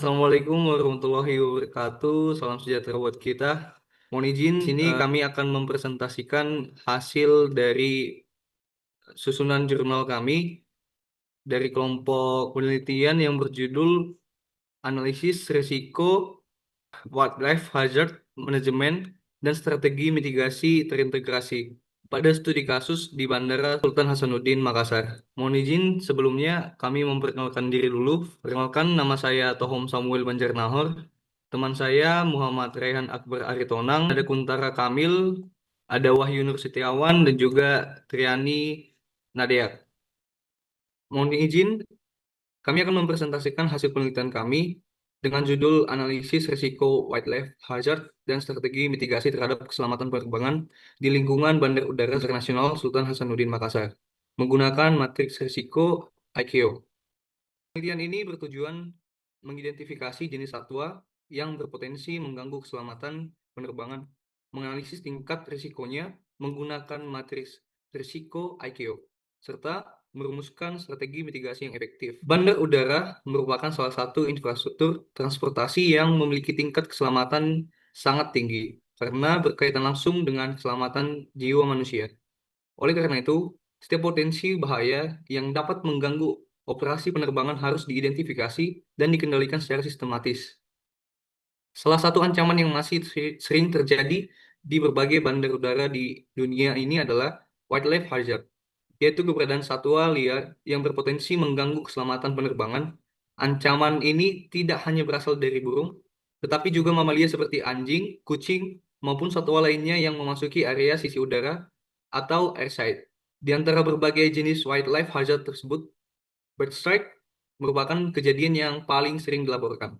Assalamualaikum warahmatullahi wabarakatuh. Salam sejahtera buat kita. Mohon izin, sini kami akan mempresentasikan hasil dari susunan jurnal kami dari kelompok penelitian yang berjudul Analisis Risiko Wildlife Hazard Management dan Strategi Mitigasi Terintegrasi pada studi kasus di Bandara Sultan Hasanuddin, Makassar. Mohon izin sebelumnya kami memperkenalkan diri dulu. Perkenalkan, nama saya Tohom Samuel Banjarnahor. Teman saya Muhammad Rehan Akbar Aritonang, ada Kuntara Kamil, ada Wahyu Nur Setiawan, dan juga Triani Nadia. Mohon izin, kami akan mempresentasikan hasil penelitian kami dengan judul Analisis Risiko Wildlife Hazard dan Strategi Mitigasi Terhadap Keselamatan Penerbangan di Lingkungan Bandar Udara Internasional Sultan Hasanuddin Makassar menggunakan matriks risiko ICAO. Penelitian ini bertujuan mengidentifikasi jenis satwa yang berpotensi mengganggu keselamatan penerbangan, menganalisis tingkat risikonya menggunakan matriks risiko ICAO, serta merumuskan strategi mitigasi yang efektif. Bandar udara merupakan salah satu infrastruktur transportasi yang memiliki tingkat keselamatan sangat tinggi karena berkaitan langsung dengan keselamatan jiwa manusia. Oleh karena itu, setiap potensi bahaya yang dapat mengganggu operasi penerbangan harus diidentifikasi dan dikendalikan secara sistematis. Salah satu ancaman yang masih sering terjadi di berbagai bandar udara di dunia ini adalah wildlife hazard, yaitu keberadaan satwa liar yang berpotensi mengganggu keselamatan penerbangan. Ancaman ini tidak hanya berasal dari burung, tetapi juga mamalia seperti anjing, kucing, maupun satwa lainnya yang memasuki area sisi udara atau airside. Di antara berbagai jenis wildlife hazard tersebut, bird strike merupakan kejadian yang paling sering dilaporkan.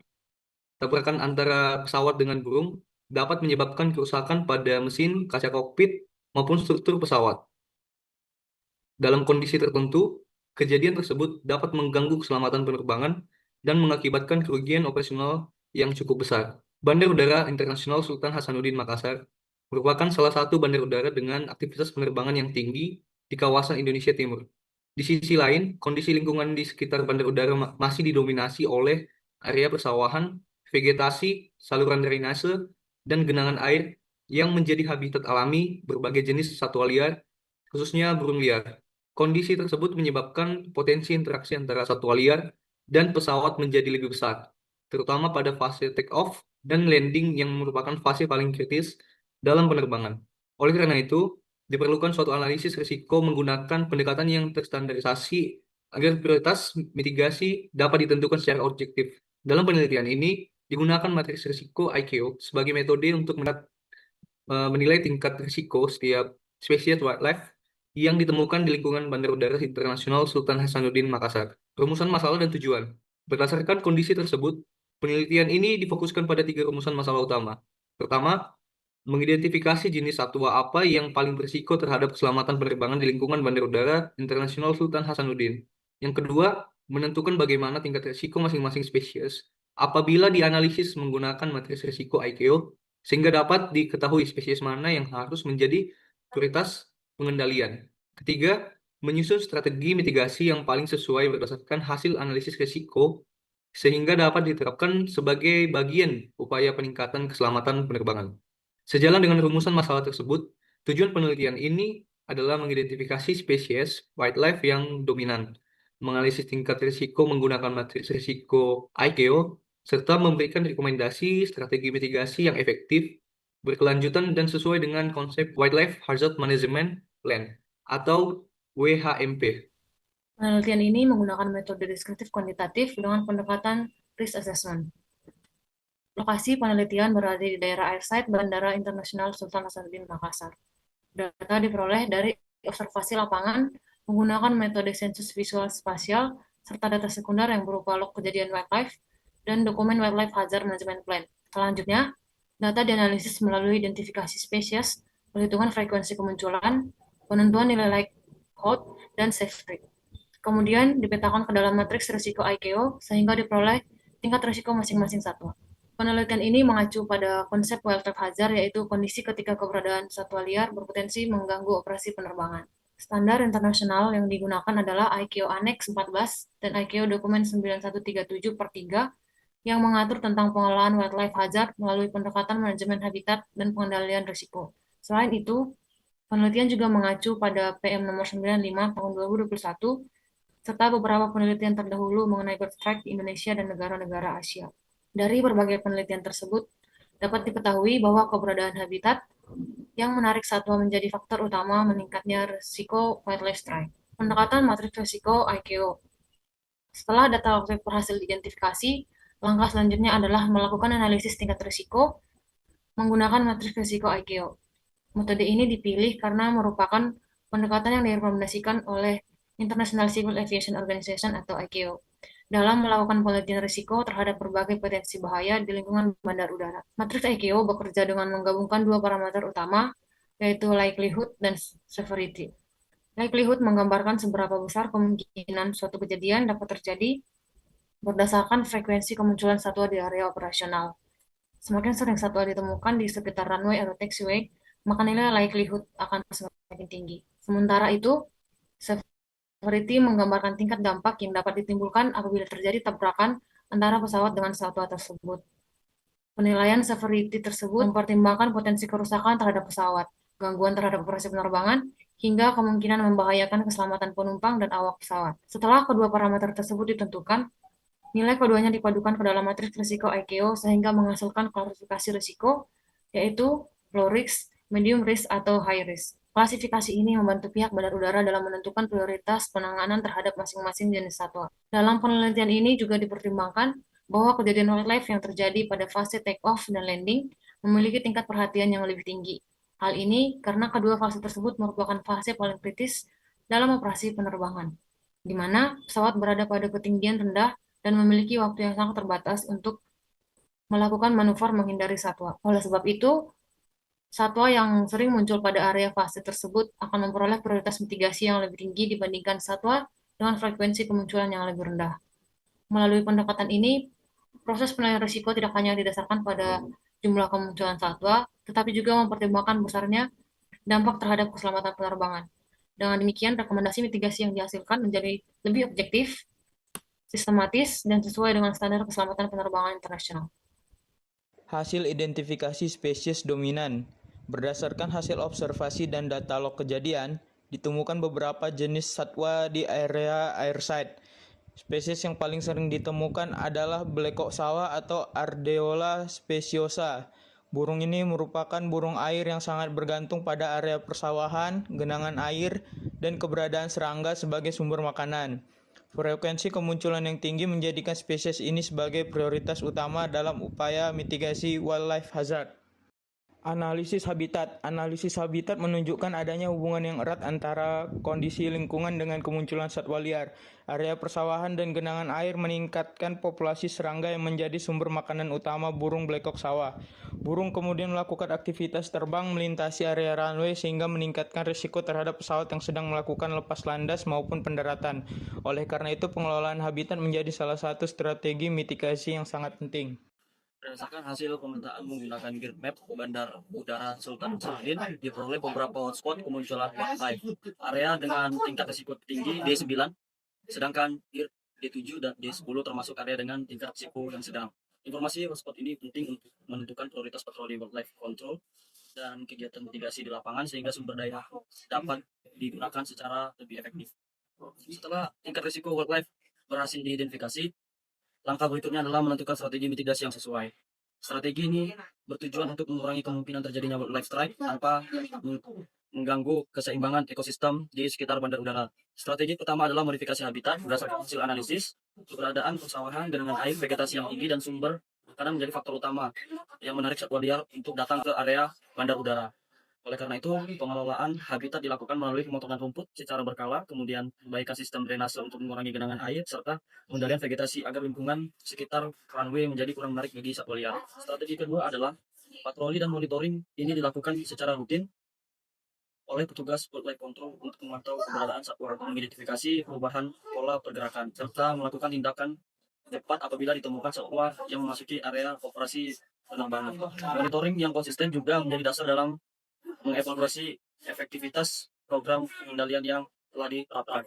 Tabrakan antara pesawat dengan burung dapat menyebabkan kerusakan pada mesin, kaca kokpit, maupun struktur pesawat. Dalam kondisi tertentu, kejadian tersebut dapat mengganggu keselamatan penerbangan dan mengakibatkan kerugian operasional yang cukup besar. Bandar Udara Internasional Sultan Hasanuddin Makassar merupakan salah satu bandar udara dengan aktivitas penerbangan yang tinggi di kawasan Indonesia Timur. Di sisi lain, kondisi lingkungan di sekitar bandar udara masih didominasi oleh area persawahan, vegetasi, saluran drainase, dan genangan air yang menjadi habitat alami berbagai jenis satwa liar, khususnya burung liar. Kondisi tersebut menyebabkan potensi interaksi antara satwa liar dan pesawat menjadi lebih besar, terutama pada fase take-off dan landing yang merupakan fase paling kritis dalam penerbangan. Oleh karena itu, diperlukan suatu analisis risiko menggunakan pendekatan yang terstandarisasi agar prioritas mitigasi dapat ditentukan secara objektif. Dalam penelitian ini, digunakan matriks risiko ICAO sebagai metode untuk menilai tingkat risiko setiap spesies wildlife yang ditemukan di lingkungan Bandar Udara Internasional Sultan Hasanuddin Makassar. Rumusan masalah dan tujuan. Berdasarkan kondisi tersebut, penelitian ini difokuskan pada tiga rumusan masalah utama. Pertama, mengidentifikasi jenis satwa apa yang paling berisiko terhadap keselamatan penerbangan di lingkungan Bandar Udara Internasional Sultan Hasanuddin. Yang kedua, menentukan bagaimana tingkat risiko masing-masing spesies apabila dianalisis menggunakan matriks risiko ICAO sehingga dapat diketahui spesies mana yang harus menjadi prioritas pengendalian. Ketiga, menyusun strategi mitigasi yang paling sesuai berdasarkan hasil analisis risiko sehingga dapat diterapkan sebagai bagian upaya peningkatan keselamatan penerbangan. Sejalan dengan rumusan masalah tersebut, tujuan penelitian ini adalah mengidentifikasi spesies wildlife yang dominan, menganalisis tingkat risiko menggunakan matriks risiko ICAO, serta memberikan rekomendasi strategi mitigasi yang efektif, berkelanjutan, dan sesuai dengan konsep Wildlife Hazard Management Plan atau WHMP. Penelitian ini menggunakan metode deskriptif kuantitatif dengan pendekatan risk assessment. Lokasi penelitian berada di daerah airside Bandara Internasional Sultan Hasanuddin Makassar. Data diperoleh dari observasi lapangan menggunakan metode sensus visual spasial serta data sekunder yang berupa log kejadian wildlife dan dokumen Wildlife Hazard Management Plan. Selanjutnya, data dianalisis melalui identifikasi spesies, perhitungan frekuensi kemunculan, penentuan nilai likelihood, dan safe rate. Kemudian dipetakan ke dalam matriks risiko ICAO sehingga diperoleh tingkat risiko masing-masing satwa. Penelitian ini mengacu pada konsep wildlife hazard, yaitu kondisi ketika keberadaan satwa liar berpotensi mengganggu operasi penerbangan. Standar internasional yang digunakan adalah ICAO Annex 14 dan ICAO Dokumen 9137/3 yang mengatur tentang pengelolaan wildlife hazard melalui pendekatan manajemen habitat dan pengendalian risiko. Selain itu, penelitian juga mengacu pada PM nomor 95 tahun 2021 serta beberapa penelitian terdahulu mengenai bird strike di Indonesia dan negara-negara Asia. Dari berbagai penelitian tersebut, dapat diketahui bahwa keberadaan habitat yang menarik satwa menjadi faktor utama meningkatnya risiko wildlife strike. Pendekatan matriks risiko IKO. Setelah data objek berhasil diidentifikasi, langkah selanjutnya adalah melakukan analisis tingkat risiko menggunakan matriks risiko IKO. Metode ini dipilih karena merupakan pendekatan yang direkomendasikan oleh International Civil Aviation Organization atau ICAO dalam melakukan penelitian risiko terhadap berbagai potensi bahaya di lingkungan bandar udara. Matriks ICAO bekerja dengan menggabungkan dua parameter utama, yaitu likelihood dan severity. Likelihood menggambarkan seberapa besar kemungkinan suatu kejadian dapat terjadi berdasarkan frekuensi kemunculan satwa di area operasional. Semakin sering satwa ditemukan di sekitar runway atau taxiway, maka nilai likelihood akan semakin tinggi. Sementara itu, severity menggambarkan tingkat dampak yang dapat ditimbulkan apabila terjadi tabrakan antara pesawat dengan satwa tersebut. Penilaian severity tersebut mempertimbangkan potensi kerusakan terhadap pesawat, gangguan terhadap operasi penerbangan, hingga kemungkinan membahayakan keselamatan penumpang dan awak pesawat. Setelah kedua parameter tersebut ditentukan, nilai keduanya dipadukan ke dalam matriks risiko ICAO sehingga menghasilkan klasifikasi risiko, yaitu low risk, medium risk, atau high risk. Klasifikasi ini membantu pihak bandar udara dalam menentukan prioritas penanganan terhadap masing-masing jenis satwa. Dalam penelitian ini juga dipertimbangkan bahwa kejadian wildlife yang terjadi pada fase take-off dan landing memiliki tingkat perhatian yang lebih tinggi. Hal ini karena kedua fase tersebut merupakan fase paling kritis dalam operasi penerbangan, di mana pesawat berada pada ketinggian rendah dan memiliki waktu yang sangat terbatas untuk melakukan manuver menghindari satwa. Oleh sebab itu, satwa yang sering muncul pada area fase tersebut akan memperoleh prioritas mitigasi yang lebih tinggi dibandingkan satwa dengan frekuensi kemunculan yang lebih rendah. Melalui pendekatan ini, proses penilaian risiko tidak hanya didasarkan pada jumlah kemunculan satwa, tetapi juga mempertimbangkan besarnya dampak terhadap keselamatan penerbangan. Dengan demikian, rekomendasi mitigasi yang dihasilkan menjadi lebih objektif, sistematis, dan sesuai dengan standar keselamatan penerbangan internasional. Hasil identifikasi spesies dominan. Berdasarkan hasil observasi dan data log kejadian, ditemukan beberapa jenis satwa di area airside. Spesies yang paling sering ditemukan adalah blekok sawah atau Ardeola speciosa. Burung ini merupakan burung air yang sangat bergantung pada area persawahan, genangan air, dan keberadaan serangga sebagai sumber makanan. Frekuensi kemunculan yang tinggi menjadikan spesies ini sebagai prioritas utama dalam upaya mitigasi wildlife hazard. Analisis habitat menunjukkan adanya hubungan yang erat antara kondisi lingkungan dengan kemunculan satwa liar. Area persawahan dan genangan air meningkatkan populasi serangga yang menjadi sumber makanan utama burung blekok sawah. Burung kemudian melakukan aktivitas terbang melintasi area runway sehingga meningkatkan risiko terhadap pesawat yang sedang melakukan lepas landas maupun pendaratan. Oleh karena itu, pengelolaan habitat menjadi salah satu strategi mitigasi yang sangat penting. Berdasarkan hasil pemetaan menggunakan grid map Bandar Udara Sultan Hasanuddin, diperoleh beberapa hotspot kemunculan wildlife. Area dengan tingkat risiko tinggi D9, sedangkan D7 dan D10 termasuk area dengan tingkat risiko yang sedang. Informasi hotspot ini penting untuk menentukan prioritas patroli wildlife control dan kegiatan mitigasi di lapangan sehingga sumber daya dapat digunakan secara lebih efektif. Setelah tingkat risiko wildlife berhasil diidentifikasi, langkah berikutnya adalah menentukan strategi mitigasi yang sesuai. Strategi ini bertujuan untuk mengurangi kemungkinan terjadinya wildlife strike tanpa mengganggu keseimbangan ekosistem di sekitar bandar udara. Strategi pertama adalah modifikasi habitat berdasarkan hasil analisis. Keberadaan persawahan, genangan air, vegetasi yang tinggi, dan sumber makanan menjadi faktor utama yang menarik satwa liar untuk datang ke area bandar udara. Oleh karena itu, pengelolaan habitat dilakukan melalui pemotongan rumput secara berkala, kemudian perbaikan sistem drainase untuk mengurangi genangan air, serta pengendalian vegetasi agar lingkungan sekitar runway menjadi kurang menarik bagi satwa liar. Strategi kedua adalah patroli dan monitoring. Ini dilakukan secara rutin oleh petugas wildlife control untuk memantau keberadaan satwa, mengidentifikasi perubahan pola pergerakan, serta melakukan tindakan cepat apabila ditemukan satwa yang memasuki area operasi penerbangan. Monitoring yang konsisten juga menjadi dasar dalam mengevaluasi efektivitas program pengendalian yang telah diterapkan.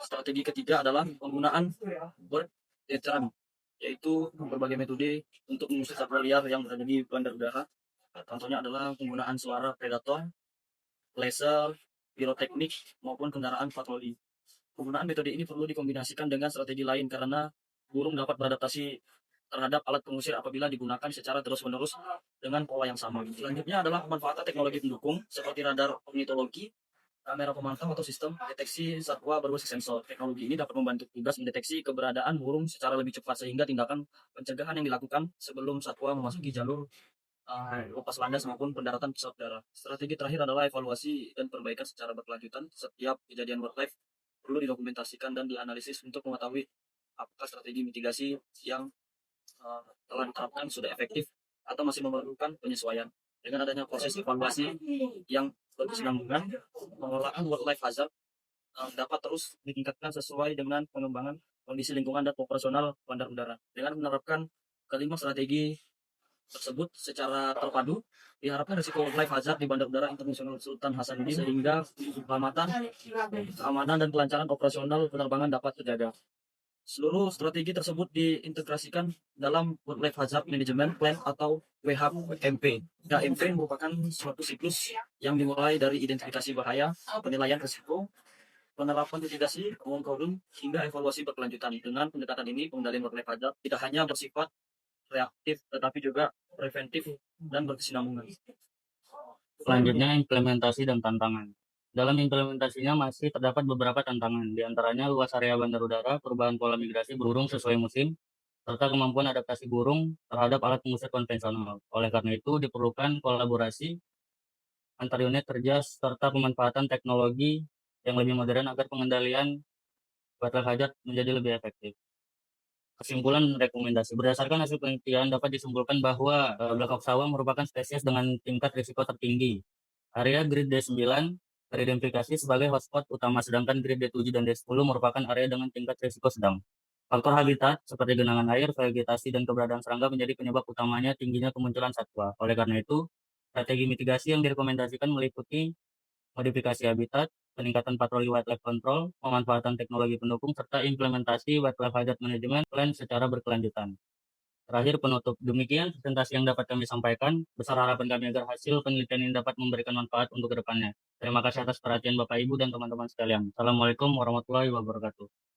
Strategi ketiga adalah penggunaan bird deterrent. yaitu berbagai metode untuk mengusir satwa liar yang berada di bandar udara. Contohnya adalah penggunaan suara predator, laser, piroteknik, maupun kendaraan patroli. Penggunaan metode ini perlu dikombinasikan dengan strategi lain karena burung dapat beradaptasi terhadap alat pengusir apabila digunakan secara terus-menerus dengan pola yang sama. Selanjutnya adalah pemanfaatan teknologi pendukung seperti radar ornitologi, kamera pemantau atau sistem deteksi satwa berbasis sensor. Teknologi ini dapat membantu tugas mendeteksi keberadaan burung secara lebih cepat sehingga tindakan pencegahan yang dilakukan sebelum satwa memasuki jalur lepas landas maupun pendaratan pesawat udara. Strategi terakhir adalah evaluasi dan perbaikan secara berkelanjutan. Setiap kejadian wildlife perlu didokumentasikan dan dianalisis untuk mengetahui apakah strategi mitigasi yang telah diterapkan sudah efektif atau masih memerlukan penyesuaian. Dengan adanya proses evaluasi yang berkesinambungan, pengelolaan wildlife hazard dapat terus ditingkatkan sesuai dengan pengembangan kondisi lingkungan dan operasional bandar udara. Dengan menerapkan kelima strategi tersebut secara terpadu, diharapkan risiko wildlife hazard di Bandar Udara Internasional Sultan Hasanuddin sehingga keamanan dan kelancaran operasional penerbangan dapat terjaga. Seluruh strategi tersebut diintegrasikan dalam Wildlife Hazard Management Plan atau WHMP. WHMP merupakan suatu siklus yang dimulai dari identifikasi bahaya, penilaian risiko, penerapan mitigasi, monitoring, hingga evaluasi berkelanjutan. Dengan pendekatan ini, pengendalian Wildlife Hazard tidak hanya bersifat reaktif, tetapi juga preventif dan berkesinambungan. Selanjutnya, implementasi dan tantangan. Dalam implementasinya masih terdapat beberapa tantangan, di antaranya luas area bandar udara, perubahan pola migrasi burung sesuai musim, serta kemampuan adaptasi burung terhadap alat pengusir konvensional. Oleh karena itu, diperlukan kolaborasi antar unit kerja serta pemanfaatan teknologi yang lebih modern agar pengendalian wildlife hazard menjadi lebih efektif. Kesimpulan rekomendasi. Berdasarkan hasil penelitian dapat disimpulkan bahwa Black Hawk Sawa merupakan spesies dengan tingkat risiko tertinggi. Area grade D9 teridentifikasi sebagai hotspot utama, sedangkan grade D7 dan D10 merupakan area dengan tingkat risiko sedang. Faktor habitat seperti genangan air, vegetasi, dan keberadaan serangga menjadi penyebab utamanya tingginya kemunculan satwa. Oleh karena itu, strategi mitigasi yang direkomendasikan meliputi modifikasi habitat, peningkatan patroli wildlife control, pemanfaatan teknologi pendukung, serta implementasi wildlife hazard management plan secara berkelanjutan. Terakhir penutup, demikian presentasi yang dapat kami sampaikan. Besar harapan kami agar hasil penelitian ini dapat memberikan manfaat untuk kedepannya. Terima kasih atas perhatian Bapak Ibu dan teman-teman sekalian. Assalamualaikum warahmatullahi wabarakatuh.